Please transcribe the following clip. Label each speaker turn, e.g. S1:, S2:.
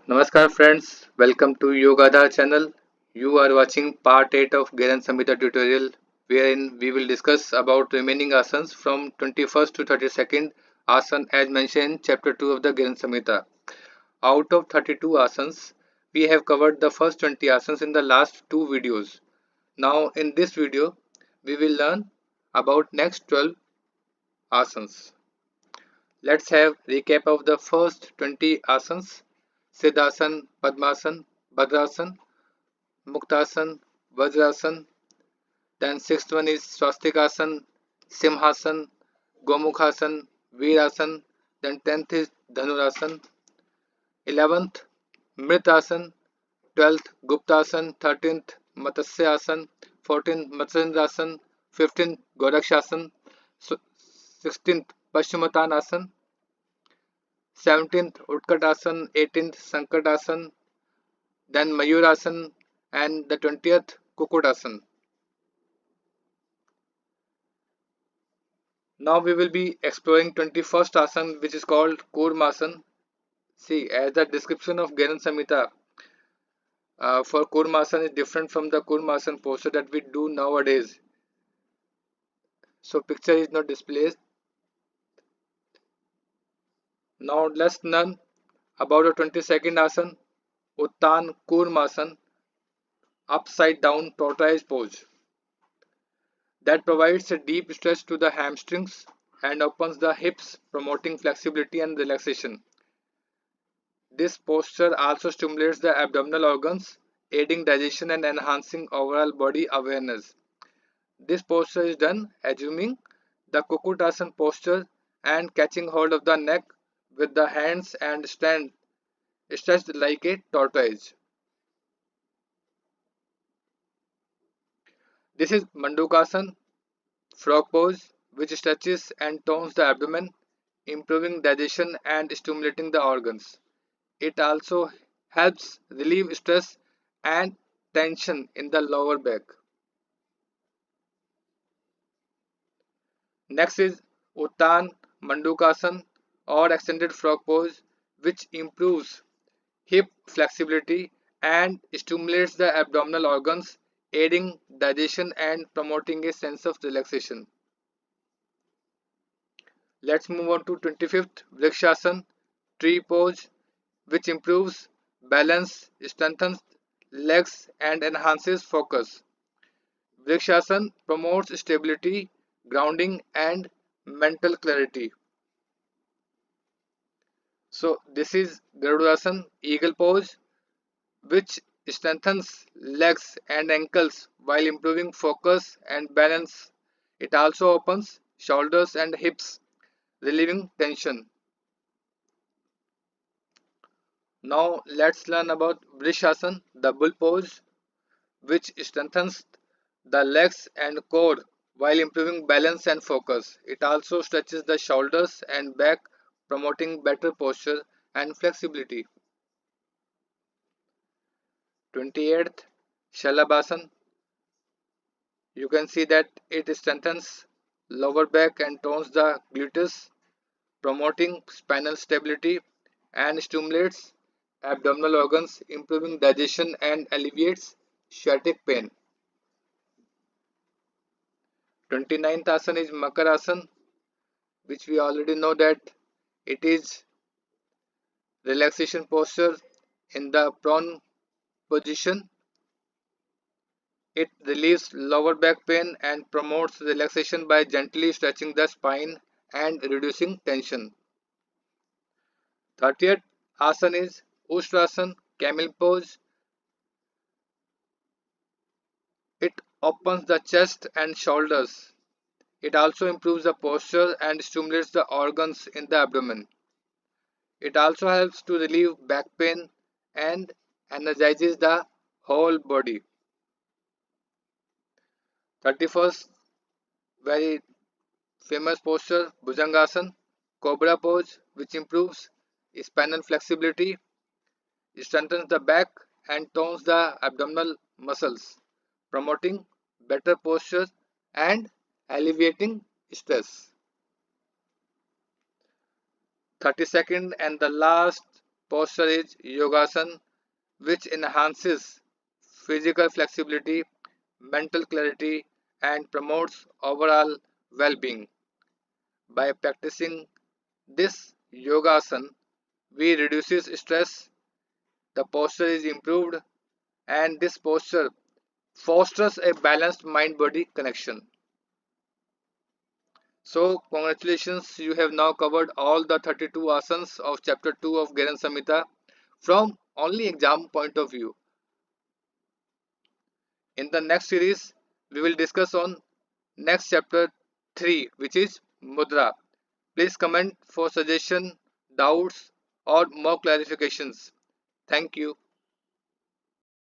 S1: Namaskar friends, welcome to Yogadha channel. You are watching part 8 of Gheranda Samhita tutorial wherein we will discuss about remaining asanas from 21st to 32nd asan as mentioned in chapter 2 of the Gheranda Samhita. Out of 32 asanas, we have covered the first 20 asanas in the last two videos. Now in this video, we will learn about next 12 asanas. Let's have recap of the first 20 asanas. Siddhasan, Padmasan, Bhadrasan, Muktasan, Vajrasan. Then sixth one is Swastikasana, Simhasan, Gomukhasan, Veerasan. Then 10th is Dhanurasan. 11th Mritasan. 12th Guptasan. 13th Matsyasan. 14th Matsyendrasan. 15th Gorakshasan. 16th Paschimottanasana. 17th Utkatasana. 18th Sankatasana. Then Mayurasan and the 20th Kukutasana. Now we will be exploring 21st asana which is called Kurmasan. See, as the description of Gheranda Samhita for Kurmasan is different from the Kurmasan posture that we do nowadays. So picture is not displayed. Now let's learn about the 22nd asana, Uttan Kurmasan, upside down tortoise pose. That provides a deep stretch to the hamstrings and opens the hips, promoting flexibility and relaxation. This posture also stimulates the abdominal organs, aiding digestion and enhancing overall body awareness. This posture is done assuming the Kukutasana posture and catching hold of the neck with the hands and stand stretched like a tortoise. This is Mandukasana, frog pose, which stretches and tones the abdomen, improving digestion and stimulating the organs. It also helps relieve stress and tension in the lower back. Next is Uttan Mandukasana or extended frog pose, which improves hip flexibility and stimulates the abdominal organs, aiding digestion and promoting a sense of relaxation. Let's move on to 25th Vrikshasana, tree pose, which improves balance, strengthens legs, and enhances focus. Vrikshasana promotes stability, grounding, and mental clarity. So, this is Garudasana, eagle pose, which strengthens legs and ankles while improving focus and balance. It also opens shoulders and hips, relieving tension. Now, let's learn about Vrishasana, the bull pose, which strengthens the legs and core while improving balance and focus. It also stretches the shoulders and back, promoting better posture and flexibility. 28th Shalabhasana. You can see that it strengthens lower back and tones the gluteus, promoting spinal stability and stimulates abdominal organs, improving digestion and alleviates sciatic pain. 29th asana is Makarasana, which we already know that it is relaxation posture in the prone position. It relieves lower back pain and promotes relaxation by gently stretching the spine and reducing tension. 30th asana is Ustrasana, camel pose. It opens the chest and shoulders. It also improves the posture and stimulates the organs in the abdomen. It also helps to relieve back pain and energizes the whole body. 31st, very famous posture, Bhujangasana, Cobra pose, which improves spinal flexibility, strengthens the back, and tones the abdominal muscles, promoting better posture and alleviating stress. 32nd and the last posture is Yogasan, which enhances physical flexibility, mental clarity, and promotes overall well being. By practicing this Yogasan, we reduces stress, the posture is improved, and this posture fosters a balanced mind body connection. So, congratulations, you have now covered all the 32 asanas of chapter 2 of Gheranda Samhita from only exam point of view. In the next series, we will discuss on next chapter 3, which is Mudra. Please comment for suggestion, doubts, or more clarifications. Thank you.